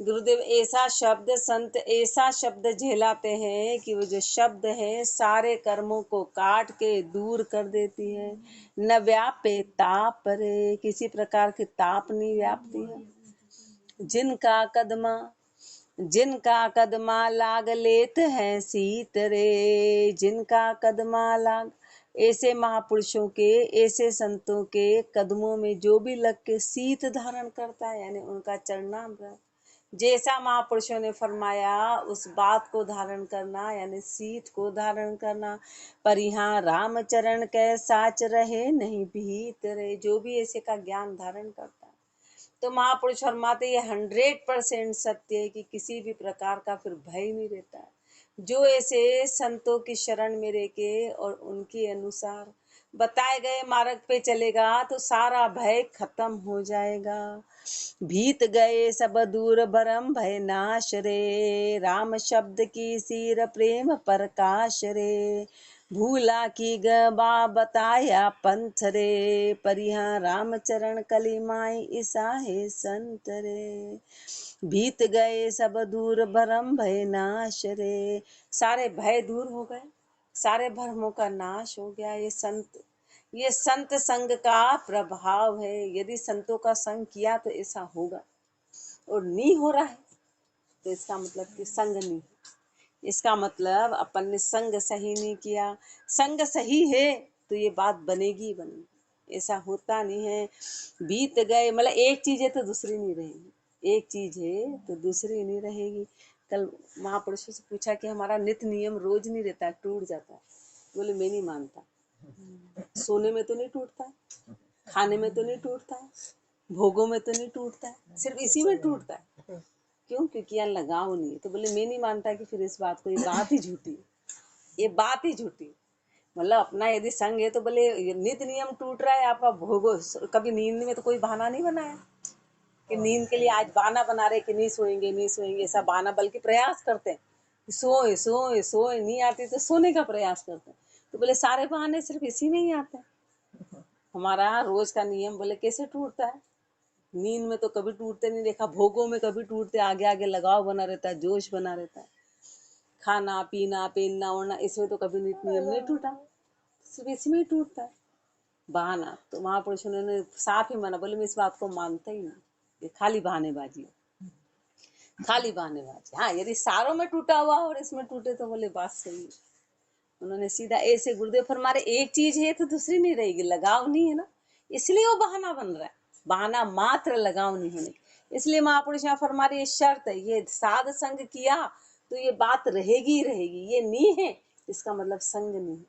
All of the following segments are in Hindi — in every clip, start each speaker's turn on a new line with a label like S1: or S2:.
S1: गुरुदेव ऐसा शब्द, संत ऐसा शब्द झेलाते हैं कि वो जो शब्द है सारे कर्मों को काट के दूर कर देती है। न व्यापे ताप रे, किसी प्रकार की ताप नहीं व्यापती है। जिनका कदमा लाग लेत हैं शीत रे, जिनका कदमा लाग, ऐसे महापुरुषों के, ऐसे संतों के कदमों में जो भी लग के शीत धारण करता है, यानी उनका चरणामृत, जैसा महापुरुषों ने फरमाया उस बात को धारण करना, यानी शीत को धारण करना। पर यहाँ रामचरण कै साच रहे नहीं भीत रे, जो भी ऐसे का ज्ञान धारण करता है तो महापुरुष फरमाते ये 100% सत्य है कि किसी भी प्रकार का फिर भय नहीं रहता है। जो ऐसे संतों की शरण में रह के और उनके अनुसार बताए गए मार्ग पे चलेगा तो सारा भय खत्म हो जाएगा। भीत गए सब दूर भरम भय नाश रे, राम शब्द की सिर प्रेम प्रकाश रे, भूला की गबा बताया पंथ रे, पर यहाँ रामचरण कलिमाई ईसा है संत रे। भीत गए सब दूर भरम भय नाश रे, सारे भय दूर हो गए, सारे भरमों का नाश हो गया। ये संत संग का प्रभाव है। यदि संतों का संग किया तो ऐसा होगा, और नहीं हो रहा है तो इसका मतलब कि संग नहीं, इसका मतलब अपन ने संग सही नहीं किया। संग सही है तो ये बात बनेगी बनेगी, ऐसा होता नहीं है। बीत गए मतलब एक चीज है तो दूसरी नहीं रहेगी, एक चीज है तो दूसरी नहीं रहेगी। कल महापुरुषों से पूछा कि हमारा नित्य नियम रोज नहीं रहता, टूट जाता है। बोले मैं नहीं मानता, सोने में तो नहीं टूटता, खाने में तो नहीं टूटता, भोगों में तो नहीं टूटता, सिर्फ इसी में टूटता है। क्यों? क्योंकि यहाँ लगाव नहीं है। तो बोले मैं नहीं मानता कि फिर इस बात को, ये बात ही झूठी है, ये बात ही झूठी। मतलब अपना यदि संग है तो बोले नित्य नियम टूट रहा है आपका, भोगो। कभी नींद में तो कोई बहाना नहीं बनाया कि नींद के लिए आज बहाना बना रहे कि नहीं सोएंगे नहीं सोएंगे, ऐसा बहाना, बल्कि प्रयास करते हैं सोए सोए सोए, नहीं आती तो सोने का प्रयास करते हैं। तो बोले सारे बहाने सिर्फ इसी में ही आते हैं। हमारा रोज का नियम बोले कैसे टूटता है? नींद में तो कभी टूटते नहीं देखा, भोगों में कभी टूटते, आगे आगे लगाव बना रहता है, जोश बना रहता है। खाना पीना पहनना ओढ़ना, इसमें तो कभी नियम नहीं टूटा, सिर्फ इसमें ही टूटता है बहाना। तो महापुरुषों ने साफ ही मना, बोले मैं इस बात को मानता ही नहीं, ये खाली बहानेबाजी है, खाली बहानेबाजी। हाँ यदि सारों में टूटा हुआ और इसमें टूटे तो बोले बात सही है। उन्होंने सीधा ऐसे गुरुदेव फरमारे एक चीज है तो दूसरी नहीं रहेगी, लगाव नहीं है ना, इसलिए वो बहाना बन रहा है, बहाना मात्र, लगाव नहीं होने। इसलिए महापुरुष यहाँ फरमा रहे शर्त है, ये साध संग किया तो ये बात रहेगी ही रहेगी, ये नहीं है इसका मतलब संग नहीं है।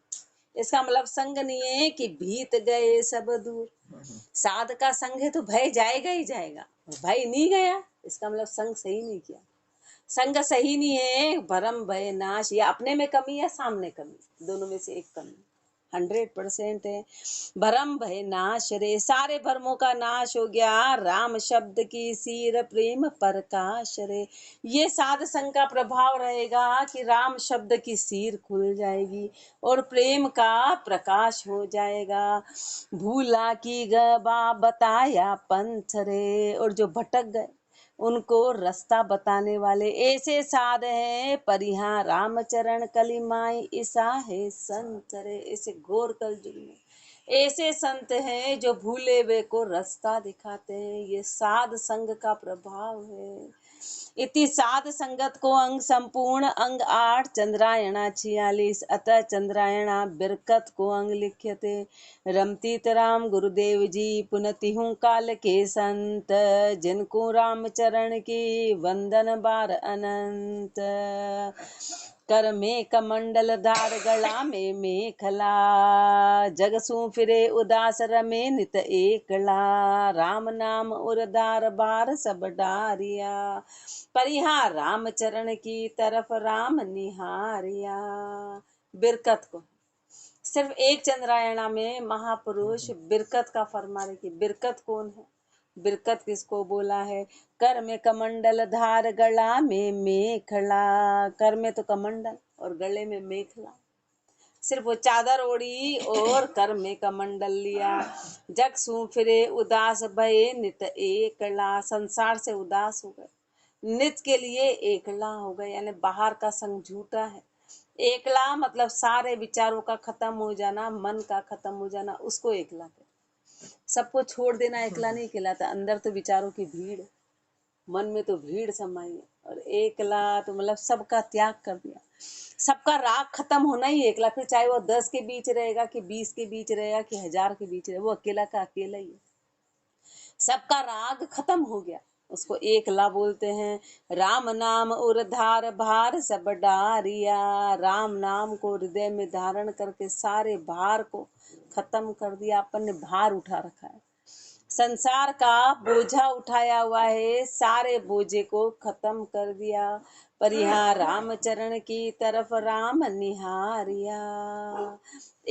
S1: इसका मतलब संग नहीं है कि भीत गए सब दूर, साध का संग है तो भय जाएगा ही जाएगा, भय नहीं गया इसका मतलब संग सही नहीं किया। संग सही नहीं है, भरम भय नाश, या अपने में कमी या सामने कमी, दोनों में से एक कमी 100% है। भरम भय नाश रे, सारे भरमों का नाश हो गया, राम शब्द की सिर प्रेम प्रकाश रे। ये साध संग का प्रभाव रहेगा कि राम शब्द की सिर खुल जाएगी और प्रेम का प्रकाश हो जाएगा। भूला की गबा बताया पंथ रे, और जो भटक गए उनको रास्ता बताने वाले ऐसे साध हैं, पर यहाँ रामचरण कलिमाई ईसा है संत रे। ऐसे घोर कलयुग में ऐसे संत हैं जो भूले वे को रास्ता दिखाते हैं, ये साध संग का प्रभाव है। इति साध संगत को अंग संपूर्ण, अंग 8 चंद्रायणा 46, अतः चंद्रायणा बिरकत को अंग लिख्यते। रमतीत राम गुरुदेव जी पुनतिहु काल के संत, जिनको राम चरण की वंदन बार अनंत। कर में कमंडल धार गला में मेखला, जग सू फिरे उदास रमे नित एकला, राम नाम उरदार बार सब डारिया, पर यहाँ राम चरण की तरफ राम निहारिया। बिरकत को सिर्फ एक चंद्रायणा में महापुरुष बिरकत का फरमाने की, बिरकत कौन है? बिरकत किसको बोला है? कर में कमंडल धार गला में मेखला, कर में तो कमंडल और गले में मेखला, सिर्फ वो चादर ओढ़ी और कर में कमंडल लिया। जग सू फिरे उदास भये नित एकला, संसार से उदास हो गए, निज के लिए एकला हो गए, यानी बाहर का संग झूठा है। एकला मतलब सारे विचारों का खत्म हो जाना, मन का खत्म हो जाना, उसको एकला कहते। सबको छोड़ देना एकला नहीं कहलाता। अंदर तो विचारों की भीड़ है, मन में तो भीड़ समाई है, और एकला तो मतलब सबका त्याग कर दिया। सबका राग खत्म होना ही एकला। फिर चाहे वो 10 के बीच रहेगा कि 20 के बीच रहेगा कि 1000 के बीच रहेगा, वो अकेला का अकेला ही है। सबका राग खत्म हो गया, उसको एकला बोलते हैं। राम नाम उर्धार भार सब डारिया, राम नाम को हृदय में धारण करके सारे भार को खत्म कर दिया। अपन ने भार उठा रखा है, संसार का बोझा उठाया हुआ है, सारे बोझे को खत्म कर दिया। पर यहाँ रामचरण की तरफ राम निहारिया,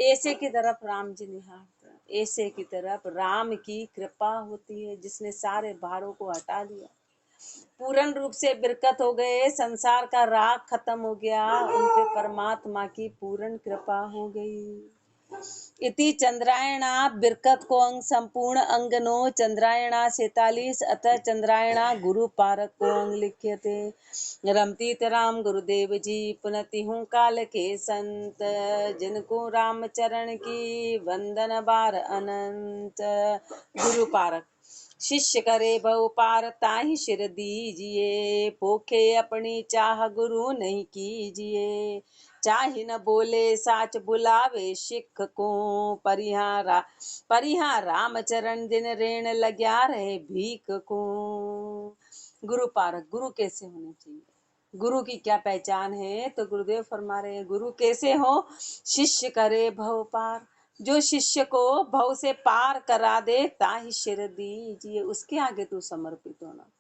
S1: ऐसे की तरफ राम जी निहारते हैं। ऐसे की तरफ राम की कृपा होती है, जिसने सारे भारों को हटा दिया, पूर्ण रूप से बिरकत हो गए, संसार का राग खत्म हो गया, उनपे परमात्मा की पूर्ण कृपा हो गई। इति चंद्रायणा बिरकत को अंग संपूर्ण अंगनो चंद्रायणा 46 अतः चंद्रायणा गुरु पारक को अंग लिखे थे। रमतीत राम गुरुदेव जी पुनति हूँ काल के संत, जिनको राम चरण की वंदन बार अनंत। गुरु पारक शिष्य करे बहु पार ताहि शिर दीजिए, पोखे अपनी चाह गुरु नहीं कीजिए। चाहे न बोले साच बुलावे सिख को, परिहा राम चरण दिन रेण लग्या रहे भीख को। गुरु पारक, गुरु कैसे होने चाहिए, गुरु की क्या पहचान है, तो गुरुदेव फरमा रहे हैं गुरु कैसे हो। शिष्य करे भव पार, जो शिष्य को भव से पार करा दे ताहि शिर दीजिए, उसके आगे तू समर्पित होना।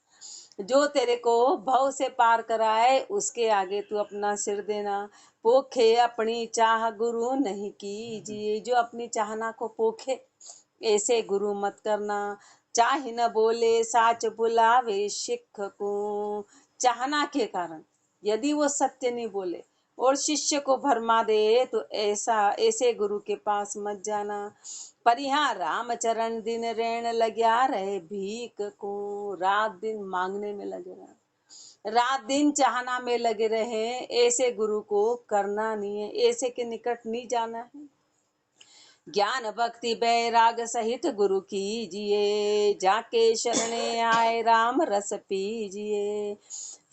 S1: जो तेरे को भव से पार कराए उसके आगे तू अपना सिर देना। पोखे अपनी चाह गुरु नहीं कीजिए, जो अपनी चाहना को पोखे ऐसे गुरु मत करना। चाहे न बोले साच बुलावे सिख को, चाहना के कारण यदि वो सत्य नहीं बोले और शिष्य को भरमा दे तो ऐसे गुरु के पास मत जाना। पर यहाँ राम चरण दिन रेण लग्या रहे भीख को, रात दिन मांगने में लगे रहे, रात दिन चाहना में लगे रहे, ऐसे गुरु को करना नहीं है, ऐसे के निकट नहीं जाना है। ज्ञान भक्ति बैराग सहित गुरु कीजिए, जाके शरणे आए राम रस पीजिए।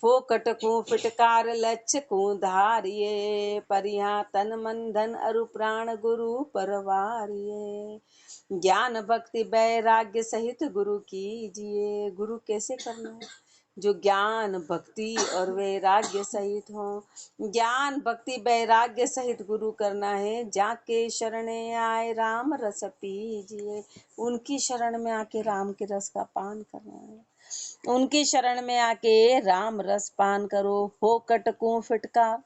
S1: फोकट को फिटकार लक्ष्य को धारिये, पर यहाँ तन मन धन अरु प्राण गुरु परवारिये। ज्ञान भक्ति वैराग्य सहित गुरु कीजिए, गुरु कैसे करना है, जो ज्ञान भक्ति और वैराग्य सहित हो। ज्ञान भक्ति वैराग्य सहित गुरु करना है। जाके शरणे आए राम रस पीजिए, उनकी शरण में आके राम के रस का पान करना है। उनकी शरण में आके राम रस पान करो। फोकट को फिटकार,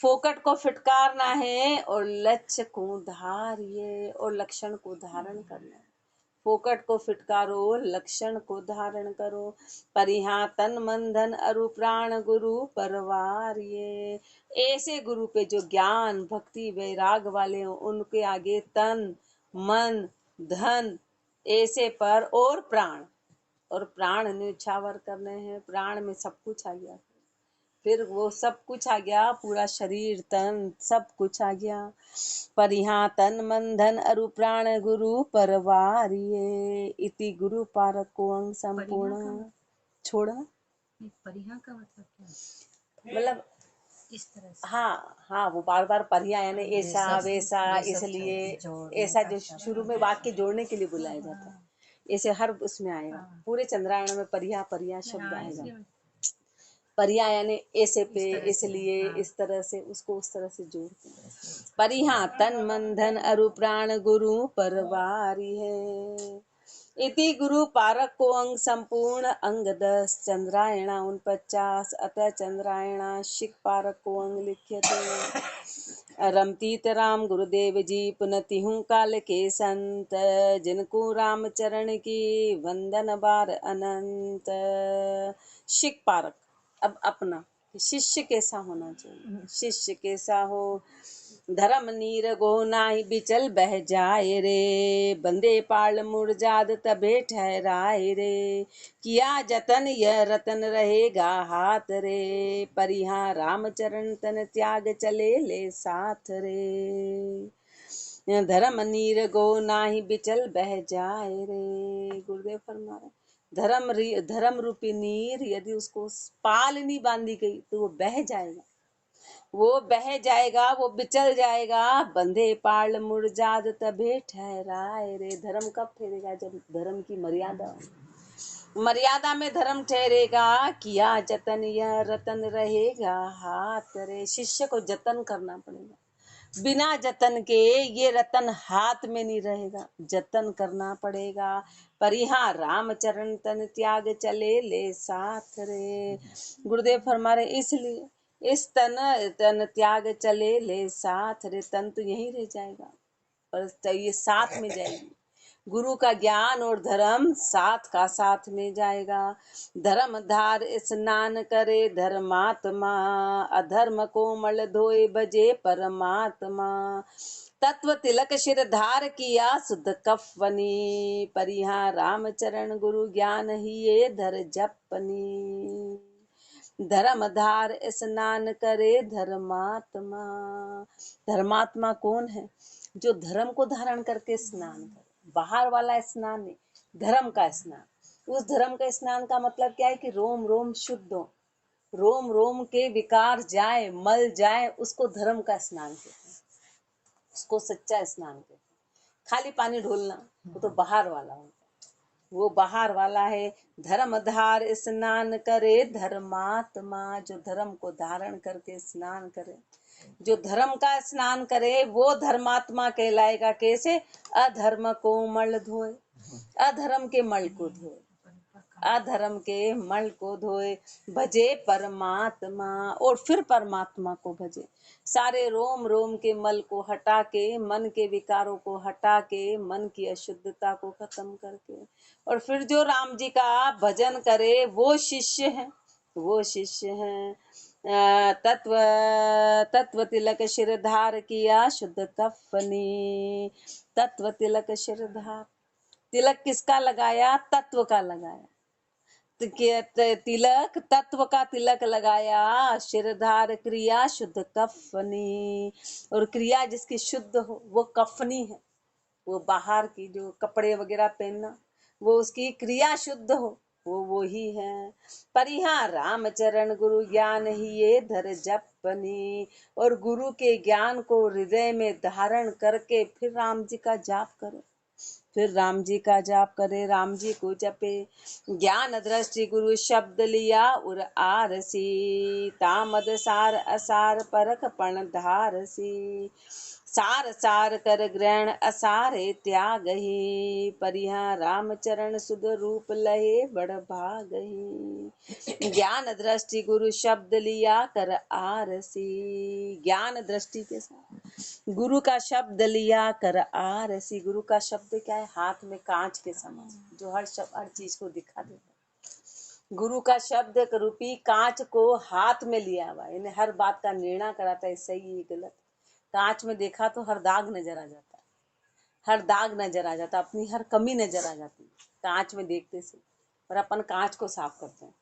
S1: फोकट को फिटकारना है और लक्ष्य को धारिये, और लक्षण को धारण करना है। फोकट को फिटकारो, लक्षण को धारण करो। पर यहाँ तन मन धन अरु प्राण गुरु परवारिये, ऐसे गुरु पे जो ज्ञान भक्ति वैराग वाले हो, उनके आगे तन मन धन ऐसे पर और प्राण न्यौछावर करने हैं। प्राण में सब कुछ आ गया, फिर वो सब कुछ आ गया, पूरा शरीर तन सब कुछ आ गया। पर यहाँ तन मन धन अरु प्राण गुरु परवारिये, इति गुरु पारक को अंग संपूर्ण। छोड़ा
S2: परिहा का मतलब क्या,
S1: मतलब
S2: इस तरह से।
S1: हाँ, वो बार बार परिया यानी ऐसा वैसा, इसलिए ऐसा जो शुरू में वाक्य जोड़ने के लिए बुलाया जाता है, ऐसे हर उसमें आएगा। पूरे चंद्रायण में परिया शब्द आएगा। परिया यानी ऐसे पे, इसलिए, इस तरह से, उसको उस तरह से जोड़ते हैं। परिहा तन मन धन अरु प्राण गुरु परवारी है। इति गुरु पारक को अंग संपूर्ण अंग 10 चंद्रायणा 49 अतः चंद्रायणा शिख पारक को अंग लिखे थे। रमतीत राम गुरुदेव जी पुनति हूँ काल के संत, जिनको राम चरण की वंदन बार अनंत। शिख पारक अब अपना शिष्य कैसा होना चाहिए, शिष्य कैसा हो। धर्म नीर गो नाही बिचल बह जाए रे, बंदे पाल मुरजाद तबे ठहराए रे, किया जतन यह रतन रहेगा हाथ रे, परिहा रामचरण तन त्याग चले ले साथ रे, धर्म नीर गो नाही बिचल बह जाए रे। गुरुदेव फरमा रहे धर्म रूपी नीर यदि उसको पाल नहीं बांधी गई तो वो बह जाएगा, वो बह जाएगा, वो बिचल जाएगा। बंधे पाल मुरजाद तबे ठहराए रे। धर्म कब ठहरेगा? जब धर्म की मर्यादा में धर्म ठहरेगा। किया जतन यह रतन रहेगा हाथ रे। शिष्य को जतन करना पड़ेगा, बिना जतन के ये रतन हाथ में नहीं रहेगा, जतन करना पड़ेगा। परिहा रामचरण तन त्याग चले ले साथ रे। गुरुदेव फरमा रहे इसलिए इस तन त्याग चले ले साथ रे। तन तो यहीं रह जाएगा पर ये साथ में जाएगी। गुरु का ज्ञान और धर्म साथ का साथ में जाएगा। धर्म धार स्नान करे धर्मात्मा, अधर्म कोमल धोए बजे परमात्मा। तत्व तिलक शिर धार किया शुद्ध कफनी, परिहा रामचरण गुरु ज्ञान ही ये धर जपनी। धर्मधार स्नान करे धर्मात्मा। धर्मात्मा कौन है? जो धर्म को धारण करके स्नान करे। बाहर वाला स्नान नहीं, धर्म का स्नान। उस धर्म का स्नान का मतलब क्या है कि रोम रोम शुद्ध हो, रोम रोम के विकार जाए, मल जाए, उसको धर्म का स्नान कहते हैं, उसको सच्चा स्नान कहते हैं। खाली पानी ढोलना वो तो बाहर वाला होता है, वो बाहर वाला है। धर्मधार स्नान करे धर्मात्मा। जो धर्म को धारण करके स्नान करे, जो धर्म का स्नान करे वो धर्मात्मा कहलाएगा। कैसे? अधर्म को मल धोए, अधर्म के मल को धोए, अधर्म के मल को धोए, भजे परमात्मा। और फिर परमात्मा को भजे। सारे रोम रोम के मल को हटा के, मन के विकारों को हटा के, मन की अशुद्धता को खत्म करके, और फिर जो राम जी का भजन करे वो शिष्य है, वो शिष्य है। तत्व तत्व तिलक शिरधार किया शुद्ध कफनी। तत्व तिलक शिरधार, तिलक किसका लगाया? तत्व का लगाया। तिलक तत्व का तिलक लगाया। शिरधार क्रिया शुद्ध कफनी। और क्रिया जिसकी शुद्ध हो वो कफनी है। वो बाहर की जो कपड़े वगैरह पहनना, वो उसकी क्रिया शुद्ध हो, वो ही है। परिहा रामचरण गुरु ज्ञान ही ये धर जपनी। और गुरु के ज्ञान को हृदय में धारण करके फिर राम जी का जाप करो, फिर राम जी का जाप करे, राम जी को जपे। ज्ञान दृष्टि गुरु शब्द लिया उर आरसी, तामद सार असार परख पण धारसी। सार सार कर ग्रहण असारे त्याग ही, परिहा रामचरण सुध रूप लहे बड़ भाग ही। ज्ञान दृष्टि गुरु शब्द लिया कर आरसी। ज्ञान दृष्टि के साथ गुरु का शब्द लिया कर आरसी। गुरु का शब्द क्या है? हाथ में कांच के समान, जो हर चीज को दिखा देता है। गुरु का शब्द रूपी कांच को हाथ में लिया हुआ, इन्हें हर बात का निर्णय कराता है, सही है गलत। कांच में देखा तो हर दाग नजर आ जाता है, हर दाग नजर आ जाता, अपनी हर कमी नजर आ जाती है कांच में देखते से। और अपन कांच को साफ करते हैं,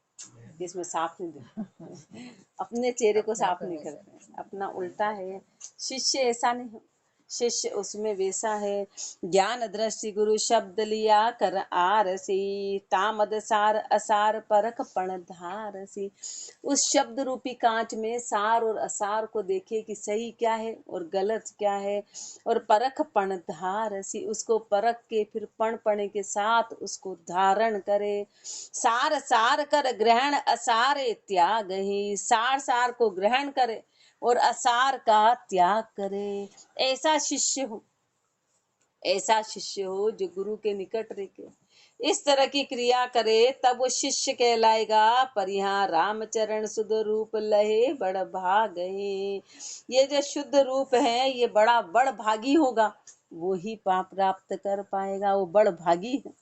S1: इसमें साफ नहीं देखते, अपने चेहरे को साफ नहीं करते, अपना उल्टा है। शिष्य ऐसा नहीं है, शिष्य उसमें वैसा है। ज्ञान दृष्टि गुरु शब्द लिया कर आरसी, तामद सार असार परख पण धारसी। उस शब्द रूपी कांच में सार और असार को देखे कि सही क्या है और गलत क्या है, और परख पण धारसी, उसको परख के फिर पण के साथ उसको धारण करे। सार सार कर ग्रहण असारे त्याग ही, सार सार को ग्रहण करे और असार का त्याग करे। ऐसा शिष्य हो, ऐसा शिष्य हो जो गुरु के निकट रह के इस तरह की क्रिया करे, तब वो शिष्य कहलाएगा। परिहा रामचरण शुद्ध रूप लहे बड़ भाग है। ये जो शुद्ध रूप है ये बड़ा बड़ भागी होगा, वो ही पाप प्राप्त कर पाएगा। वो बड़ भागी है,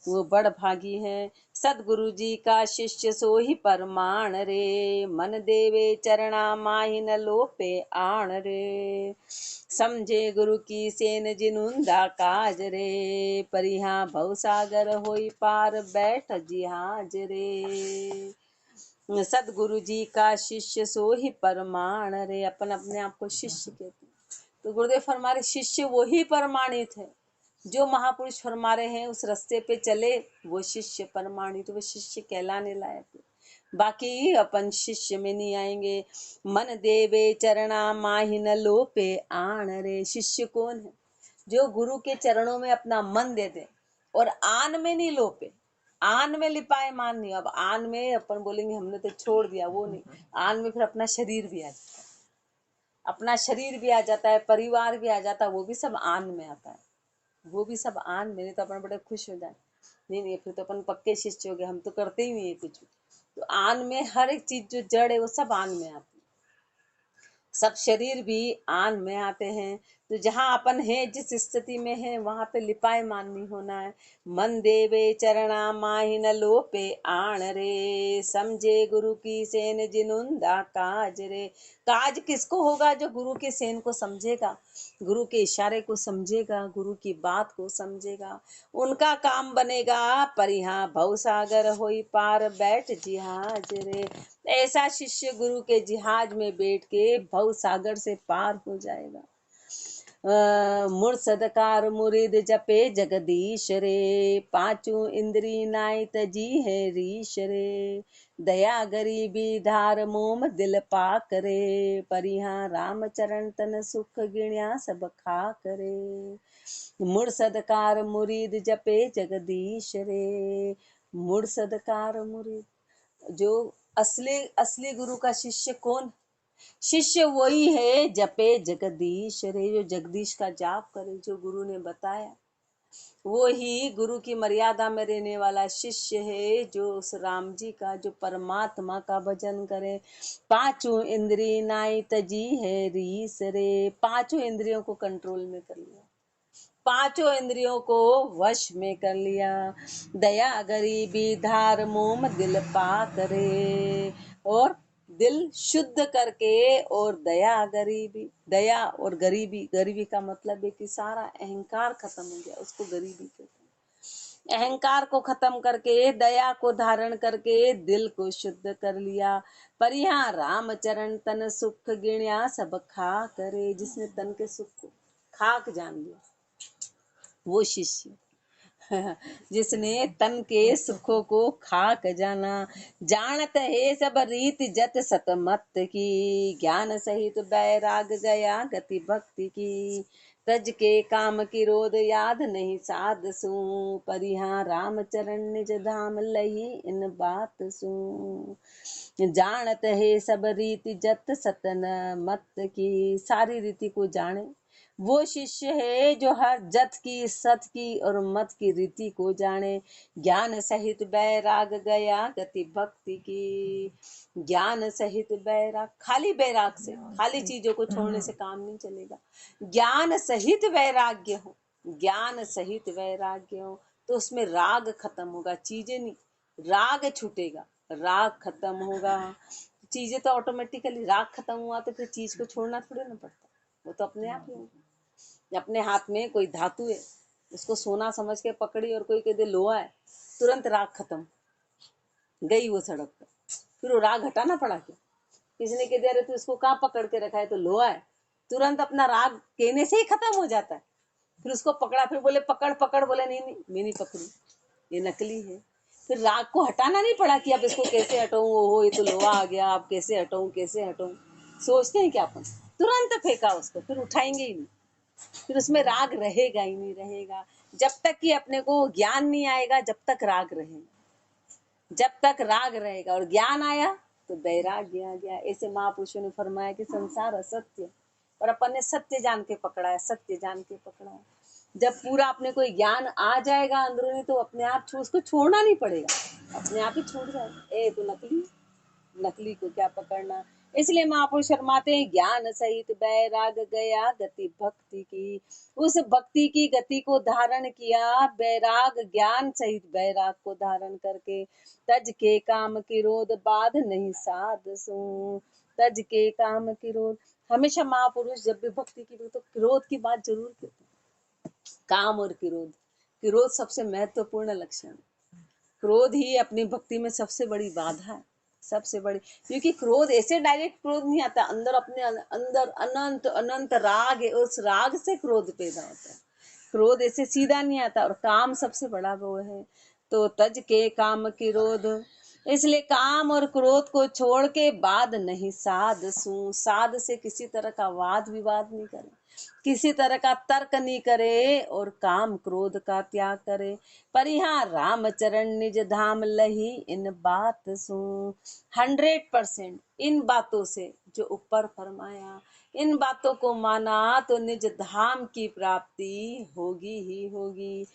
S1: वो बड़ भागी है। सदगुरु जी का शिष्य सो ही परमाण रे, मन देवे चरणा माहि न लोपे आण रे। समझे गुरु की सेन जिनुंदा काज रे, परिहा भव सागर होई पार बैठ जिहाज रे। सदगुरु जी का शिष्य सो ही परमाण रे, अपन अपने आप को शिष्य कहते हैं। तो गुरुदेव फरमा रहे शिष्य वही प्रमाणित है जो महापुरुष फरमा रहे हैं, उस रास्ते पे चले वो शिष्य प्रमाणित, वो शिष्य कहलाने लायक है। बाकी अपन शिष्य में नहीं आएंगे। मन देवे चरणा माहि न लोपे आण रे, शिष्य कौन है? जो गुरु के चरणों में अपना मन दे दे और आन में नहीं लोपे, आन में लिपाए मान नहीं। अब आन में अपन बोलेंगे हमने तो छोड़ दिया, वो नहीं। आन में फिर अपना शरीर भी आ जाता है, अपना शरीर भी आ जाता है, परिवार भी आ जाता है, वो भी सब आन में आता है, वो भी सब आन में। नहीं तो अपन बड़े खुश हो जाए, नहीं फिर तो अपन पक्के शिष्य हो गए, हम तो करते ही नहीं है कुछ भी। तो आन में हर एक चीज जो जड़ है वो सब आन में आती है, सब शरीर भी आन में आते हैं। तो जहाँ अपन है, जिस स्थिति में है, वहां पे लिपाए मान नहीं होना है। मन देवे चरणा माहि न लोपे आण रे, समझे गुरु की सेन जिनुंदा काज रे। काज किसको होगा? जो गुरु के सेन को समझेगा, गुरु के इशारे को समझेगा, गुरु की बात को समझेगा, उनका काम बनेगा। परिहा भव सागर होई पार बैठ जिहाज रे। ऐसा शिष्य गुरु के जिहाज में बैठ के भव सागर से पार हो जाएगा। मुर्सदकार मुरीद जपे जगदीश रे, पांचों इंद्री नाई तजी है रीश रे। दया गरीबी धार मोम दिल पाक रे, परिहा राम चरण तन सुख गिण्या सब खाक रे। मुर्सदकार मुरीद जपे जगदीश रे, मुर्सदकार मुरीद, जो असली असली गुरु का शिष्य कौन? शिष्य वही है जपे जगदीश रे, जो जगदीश का जाप करे, जो गुरु ने बताया। वो ही गुरु की मर्यादा में रहने वाला शिष्य है, जो उस राम जी का, जो परमात्मा का भजन करे। पांचों इंद्री नाई तजी है रीस रे, पांचों इंद्रियों को कंट्रोल में कर लिया, पांचों इंद्रियों को वश में कर लिया। दया गरीबी धार मोम दिल पाक रे, और दिल शुद्ध करके, और दया गरीबी, दया और गरीबी, गरीबी का मतलब है कि सारा अहंकार खत्म हो गया, उसको गरीबी कहते हैं। अहंकार को खत्म करके, दया को धारण करके दिल को शुद्ध कर लिया। पर यहाँ राम चरण तन सुख गिण्या सब खा करे, जिसने तन के सुख को खाक जान लिया वो शिष्य। जिसने तन के सुखों को खाक जाना, जानत है सब रीति जत सत मत की, ज्ञान सहित बैराग गया गति भक्ति की। तज के काम की रोध याद नहीं साध सू, परिहा राम चरण निज धाम लही इन बात सू। जानत है सब रीति जत सतन मत की, सारी रीति को जाने वो शिष्य है जो हर जत की, सत की और मत की रीति को जाने। ज्ञान सहित बैराग गया गति भक्ति की, ज्ञान सहित बैराग, खाली बैराग से, खाली चीजों को छोड़ने से काम नहीं चलेगा। ज्ञान सहित वैराग्य हो, ज्ञान सहित वैराग्य हो, तो उसमें राग खत्म होगा, चीजें नहीं, राग छूटेगा, राग खत्म होगा। चीजें तो ऑटोमेटिकली, राग खत्म हुआ तो फिर चीज को छोड़ना थोड़ी ना पड़ता, वो तो अपने आप ही होगा। अपने हाथ में कोई धातु है, उसको सोना समझ के पकड़ी और कोई कह दे लोहा है, तुरंत राग खत्म, गई वो सड़क पर, फिर वो राग हटाना पड़ा क्या? किसी ने कह दिया अरे तू इसको कहाँ पकड़ के रखा है, तो लोहा है, तुरंत अपना राग कहने से ही खत्म हो जाता है। फिर उसको पकड़ा, फिर बोले पकड़ पकड़, बोले नहीं नहीं मैं नहीं पकड़ी, ये नकली है। फिर राग को हटाना नहीं पड़ा कि अब इसको कैसे हटाऊं, ओहो ये तो लोहा आ गया, अब कैसे हटाऊं कैसे हटाऊं, सोचते हैं क्या अपन, तुरंत फेंका उसको, फिर उठाएंगे ही नहीं, फिर उसमें राग रहेगा ही नहीं, रहेगा जब तक कि अपने को ज्ञान नहीं आएगा, जब तक राग रहेगा, जब तक राग रहेगा। और ज्ञान आया तो वैराग्य आ गया। ऐसे महापुरुषों ने फरमाया कि संसार असत्य, और अपन ने सत्य जान के पकड़ा है, सत्य जान के पकड़ा है। जब पूरा अपने को ज्ञान आ जाएगा अंदरूनी, तो अपने आप उसको छोड़ना नहीं पड़ेगा, अपने आप ही छूट जाएगा। ए तो नकली, नकली को क्या पकड़ना। इसलिए महापुरुष शर्माते हैं, ज्ञान सहित बैराग गया गति भक्ति की। उस भक्ति की गति को धारण किया, बैराग ज्ञान सहित बैराग को धारण करके। तज के काम क्रोध बाध नहीं साध सो, तज के काम क्रोध। हमेशा महापुरुष जब भी भक्ति की तो क्रोध की बात जरूर करते हैं। काम और क्रोध, क्रोध सबसे महत्वपूर्ण लक्षण है। क्रोध ही अपनी भक्ति में सबसे बड़ी बाधा है, सबसे बड़ी। क्योंकि क्रोध ऐसे डायरेक्ट क्रोध नहीं आता, अंदर अपने अंदर अनंत अनंत राग है, उस राग से क्रोध पैदा होता है। क्रोध ऐसे सीधा नहीं आता। और काम सबसे बड़ा वो है। तो तज के काम क्रोध, इसलिए काम और क्रोध को छोड़ के बाद नहीं साध सू। साध से किसी तरह का वाद विवाद नहीं करे, किसी तरह का तर्क नहीं करे, और काम क्रोध का त्याग करे। पर यहाँ रामचरण निज धाम लही इन बात सु। 100% इन बातों से जो ऊपर फरमाया, इन बातों को माना तो निज धाम की प्राप्ति होगी ही होगी।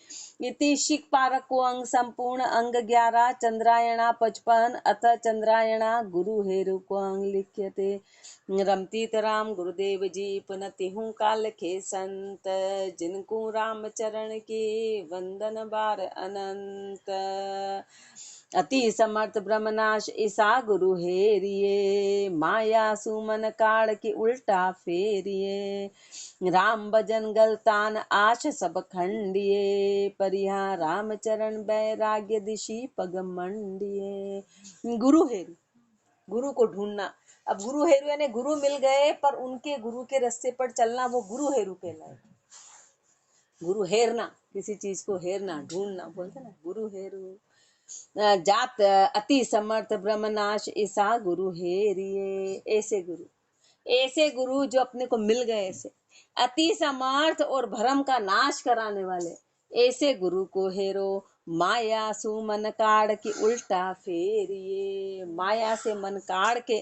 S1: इति शिक पारक को अंग संपूर्ण अंग 11 चंद्रायणा 55 अथ चंद्रायणा गुरु हेरु को अंग लिख्यते। रमतीत राम गुरुदेव जी पुनति हूँ काल के संत, जिनको राम चरण के वंदन बार अनंत। अति समर्थ ब्रह्मनाश ईसा गुरु हेरिए, माया सुमन काल की उल्टा फेरिए। राम भजन गलतान आश सब खंडिए, परिहा राम चरण बैराग्य दिशी पग मंडिए। गुरु हेरु, गुरु को ढूंढना। अब गुरु हेरु यानी गुरु मिल गए, पर उनके गुरु के रास्ते पर चलना, वो गुरु हेरु कहलाए। गुरु हेरना, किसी चीज को हेरना, ढूंढना बोलते ना, गुरु हेरु। जात अति समर्थ ब्रह्मनाश ईसा गुरु हेरिए। ऐसे गुरु जो अपने को मिल गए, ऐसे अति समर्थ और भ्रम का नाश कराने वाले, ऐसे गुरु को हेरो। माया सु मन काढ़ की उल्टा फेरिए, माया से मन काढ़ के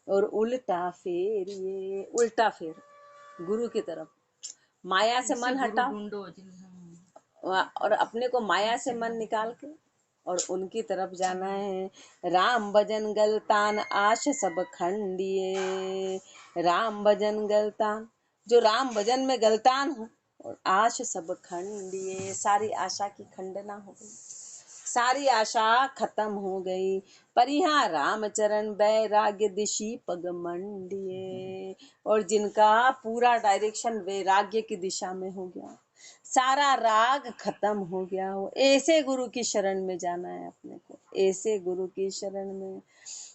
S1: और उल्टा फेरिए। उल्टा फेर गुरु की तरफ, माया से मन हटाओ और अपने को माया से मन निकाल के और उनकी तरफ जाना है। राम भजन गलतान आश सब खंडिए। राम भजन गलतान, जो राम भजन में गलतान हो, और आश सब खंडिए, सारी आशा की खंडना हो गई, सारी आशा खत्म हो गई। पर यहाँ रामचरण वैराग्य दिशी पग मंडिए, और जिनका पूरा डायरेक्शन वैराग्य की दिशा में हो गया, सारा राग खत्म हो गया हो, ऐसे गुरु की शरण में जाना है अपने को, ऐसे गुरु की शरण में।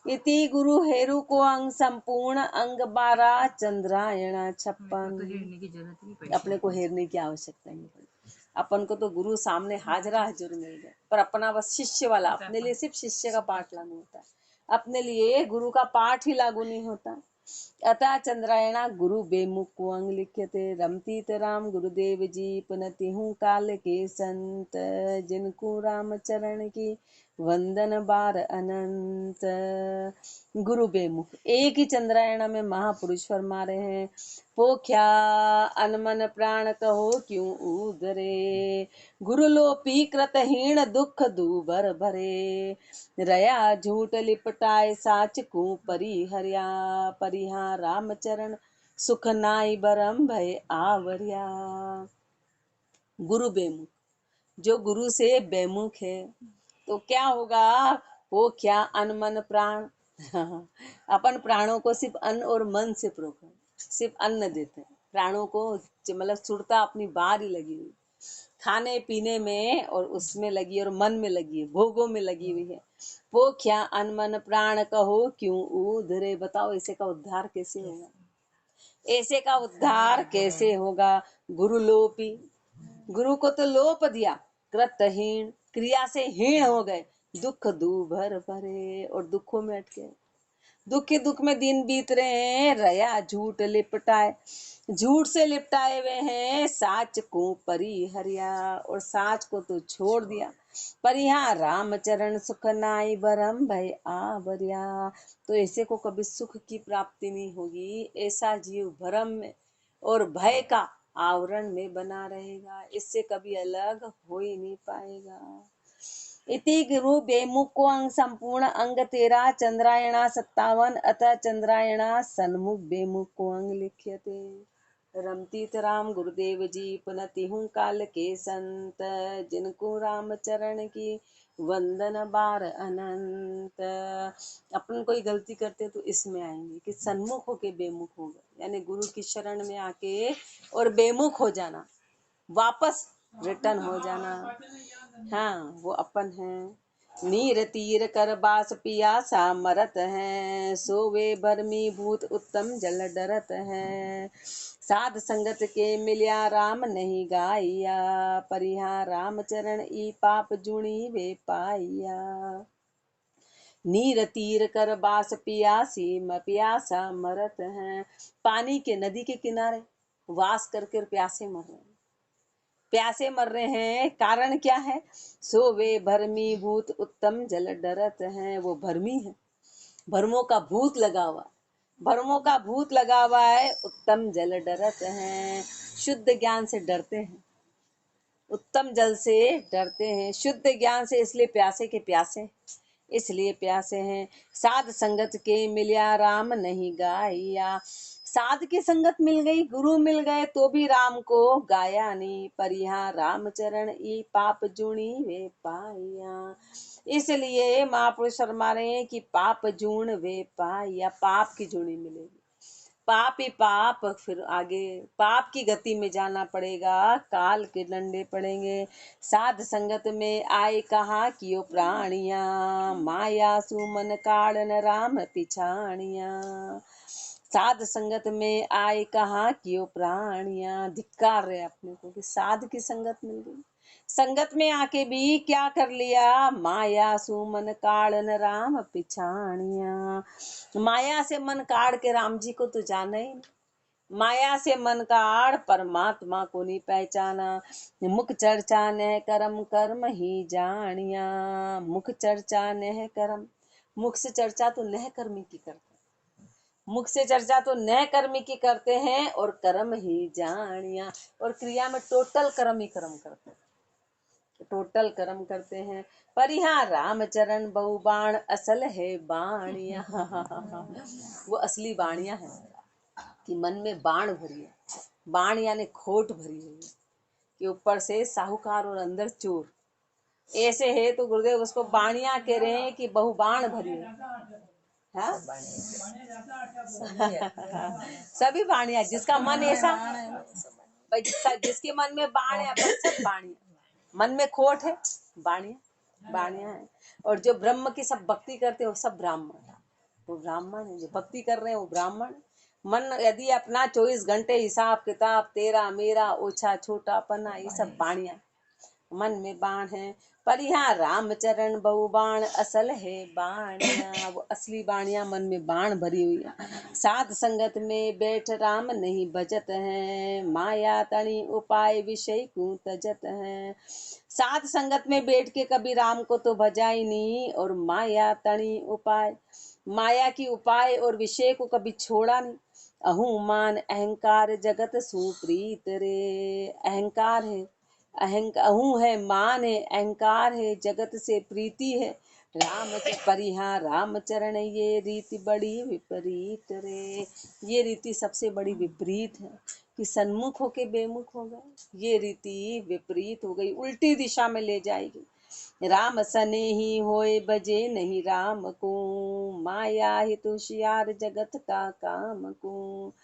S1: इति गुरु हेरु को अंग संपूर्ण अंग 12 चंद्रायण 56। अपने को हेरने की आवश्यकता नहीं पड़ी। अपन को तो गुरु सामने हाजरा हजूर मिल गए, पर अपना बस शिष्य वाला, अपने लिए सिर्फ शिष्य का पाठ लागू होता है, अपने लिए गुरु का पाठ ही लागू नहीं होता। अतः चंद्रायणा गुरु बेमुख को अंग लिख्यते। रमतीत राम गुरुदेव जी पुनति हूँ काल के संत, जिनको राम चरण की वंदन बार अनंत। गुरु बेमुख, एक ही चंद्रायण में महापुरुष फरमा रहे हैं। पोख्या अनमन प्राण कहो क्यों उदरे, गुरु लोपी कृतहीन दुख दूबर भरे। रया झूठ लिपटाए साच को परिहर्या, परिहा रामचरण सुख नाई बरम भय आवरिया। गुरु बेमुख, जो गुरु से बेमुख है तो क्या होगा? वो क्या अनमन प्राण अपन प्राणों को सिर्फ अन्न और मन से प्रोकर, सिर्फ अन्न देते हैं प्राणों को, मतलब सुरता अपनी बाहर ही लगी हुई, खाने पीने में और उसमें लगी, और मन में लगी है, भोगों में लगी हुई है। वो क्या अनमन प्राण कहो क्यों उधरे, बताओ ऐसे का उद्धार कैसे होगा? ऐसे का उद्धार कैसे होगा? गुरु लोपी, गुरु को तो लोप दिया, कृतहीन, क्रिया से हीन हो गए, दुख दूभर भरे, और दुखों में अटके, दुख के दुख में दिन बीत रहे हैं। रया झूठ लिपटाए, झूठ से लिपटाए हुए हैं, साच को परिहरिया, और साच को तो छोड़ दिया। पर यहाँ रामचरण सुख नाई भरम भय आवरिया, तो ऐसे को कभी सुख की प्राप्ति नहीं होगी। ऐसा जीव भरम में और भय का आवरण में बना रहेगा, इससे कभी अलग हो ही नहीं पाएगा। इति गुरु बेमुख को अंग संपूर्ण अंग 13 चंद्रायणा 57 अतः चंद्रायणा सन्मुख बेमुख को अंग लिख्यते। रमतीत राम गुरुदेव जी पुनति हूँ काल के संत, जिनको राम चरण की वंदन बार अनंत। अपन कोई गलती करते तो इसमें आएंगे कि सन्मुख होके बेमुख हो गए, यानी गुरु की शरण में आके और बेमुख हो जाना, वापस रिटर्न हो जाना। हाँ, वो अपन है। नीर तीर कर बास पियासा मरत हैं, सोवे बर्मी भूत उत्तम जल डरत हैं। साध संगत के मिल्या राम नहीं गाइया, परिहा राम चरण ई पाप जुणी वे पाइया। नीर तीर कर बास पियासी पियासा मरत हैं, पानी के नदी के किनारे वास करके प्यासे मर रहे हैं। प्यासे मर रहे हैं, कारण क्या है? सो वे भरमी भूत उत्तम जल डरत हैं, वो भरमी है, भरमों का भूत लगा हुआ, भरमों का भूत लगा हुआ है। उत्तम जल डरत हैं, शुद्ध ज्ञान से डरते हैं, उत्तम जल से डरते हैं, शुद्ध ज्ञान से, इसलिए प्यासे के प्यासे, इसलिए प्यासे हैं। साध संगत के मिल्या राम नहीं गाया, साध की संगत मिल गई, गुरु मिल गए तो भी राम को गाया नहीं। पर यहाँ राम चरण ई पाप जुणी वे पाया, इसलिए महापुरुष फरमा रहे हैं कि पाप जूण वे पाया, पाप की जुणी मिलेगी, पाप ही पाप, फिर आगे पाप की गति में जाना पड़ेगा, काल के डंडे पड़ेंगे। साध संगत में आए कहा कियो प्राणिया, माया सुमन काड़न राम पिछाणिया। साध संगत में आए कहा कियो प्राणिया, धिक्कार रहे अपने को कि साध की संगत मिल गई, संगत में आके भी क्या कर लिया, माया सुमन काड़न राम पिछाणिया। माया से मन काढ़ के राम जी को तो जाना ही नहीं, माया से मन काढ़ परमात्मा को नहीं पहचाना। मुख चर्चा न कर्म कर्म ही जानिया, मुख चर्चा न कर्म, मुख से चर्चा तो नह कर्मी की करते, मुख से चर्चा तो नह कर्मी की करते हैं, और कर्म ही जानिया, और क्रिया में टोटल कर्म ही कर्म करते हैं, टोटल कर्म करते हैं। पर यहाँ रामचरण बहु बाण असल है बाणिया, वो असली बाणिया है कि मन में बाण भरी है, बाण यानी खोट भरी हुई है कि ऊपर से साहूकार और अंदर चोर, ऐसे है तो गुरुदेव उसको बाणिया कह रहे हैं कि बहु बाण भरी है। हाँ? सभी बाणिया, जिसका मन ऐसा भाई, जिसके मन में बाण है, अपन सब बाणिया, मन में खोट है, बाणिया बाणिया है। और जो ब्रह्म की सब भक्ति करते हैं वो सब ब्राह्मण, वो ब्राह्मण है, जो भक्ति कर रहे हैं वो ब्राह्मण। मन यदि अपना 24 घंटे हिसाब किताब, तेरा मेरा ओछा छोटा पना, ये सब बाणिया, मन में बाण है। पर यहाँ रामचरण बहु बाण असल है बाणिया, वो असली बाणिया मन में बाण भरी हुई है। साध संगत में बैठ राम नहीं बजत है, माया तणी उपाय विषय को तजत है। साध संगत में बैठ के कभी राम को तो भजा ही नहीं, और माया तणी उपाय, माया की उपाय और विषय को कभी छोड़ा नहीं। अहुमान अहंकार जगत सुप्रीत रे, अहंकार है, अहूँ है, मान है, अहंकार है, जगत से प्रीति है। राम परिहा रामचरण ये रीति बड़ी विपरीत रे, ये रीति सबसे बड़ी विपरीत है कि सन्मुख होके बेमुख हो गए, ये रीति विपरीत हो गई, उल्टी दिशा में ले जाएगी। राम सने ही होए बजे नहीं राम को, माया हित होशियार जगत का काम को।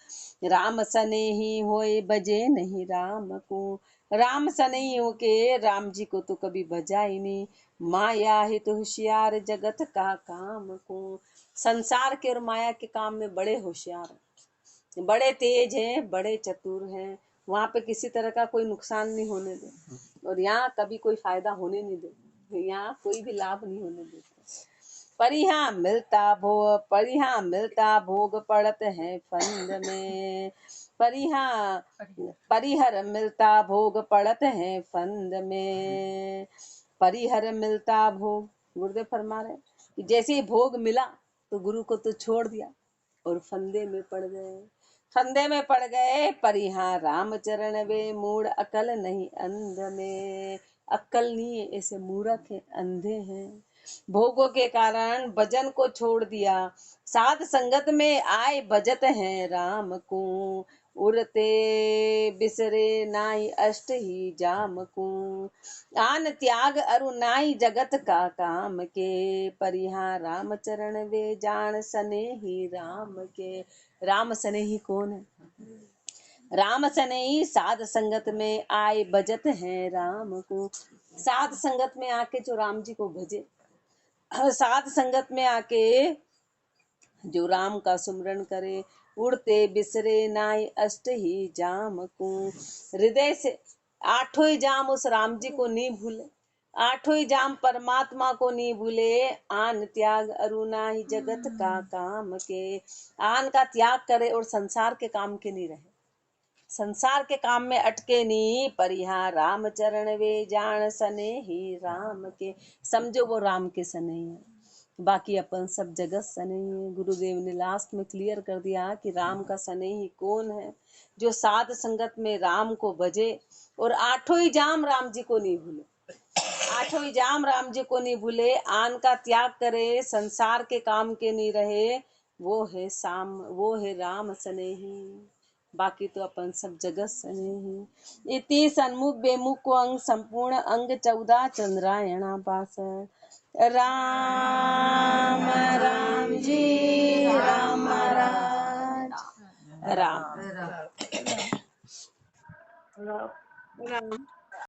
S1: राम सने ही होए बजे नहीं राम को, राम सने होके राम जी को तो कभी बजा ही नहीं। माया हित होशियार जगत का काम को, संसार के और माया के काम में बड़े होशियार हैं, बड़े तेज हैं, बड़े चतुर हैं, वहां पे किसी तरह का कोई नुकसान नहीं होने दे, और यहाँ कभी कोई फायदा होने नहीं दे, यहाँ कोई भी लाभ नहीं होने देते। परिहा मिलता भोग पड़त है फंद में, परिहर मिलता भोग पड़त है फंद में, परिहर मिलता भोग, गुरुदेव फरमा रहे कि जैसे ही भोग मिला तो गुरु को तो छोड़ दिया और फंदे में पड़ गए, फंदे में पड़ गए। परिहा रामचरण वे मूड अकल नहीं अंध में, अक्कल नहीं है, ऐसे मूर्ख हैं, अंधे हैं। भोगों के कारण भजन को छोड़ दिया, साध संगत में आए भजत हैं राम को। उड़ते बिसरे नाई अष्ट ही जाम को, आन त्याग अरु नाई जगत का काम के। परिहा राम चरण वे जान सने ही राम के। राम सने ही कौन है? राम सने साध संगत में आए भजत हैं राम को। साध संगत में आके जो राम जी को भजे, साध संगत में आके जो राम का सुमरन करे, उड़ते बिसरे नाई अष्ट ही जाम को। हृदय से आठों ही जाम उस राम जी को नहीं भूले, आठों ही जाम परमात्मा को नहीं भूले। आन त्याग अरुणा ही जगत का काम के। आन का त्याग करे और संसार के काम के नहीं रहे, संसार के काम में अटके नी। परिहा राम चरण वे जान सने ही राम के। समझो वो राम के सने है, बाकी अपन सब जगत सने है। गुरुदेव ने लास्ट में क्लियर कर दिया कि राम का सने ही कौन है? जो साध संगत में राम को भजे और आठों ही जाम राम जी को नहीं भूले, आठों ही जाम राम जी को नहीं भूले। आन का त्याग करे, संसार के काम के नहीं रहे, वो है साम, वो है राम सने ही। बाकी तो अपन सब जगत सने ही। इति सन्मुख बेमुख को अंग संपूर्ण अंग 14 चंद्रायणा पास। राम राम जी राम राज राम
S3: राम।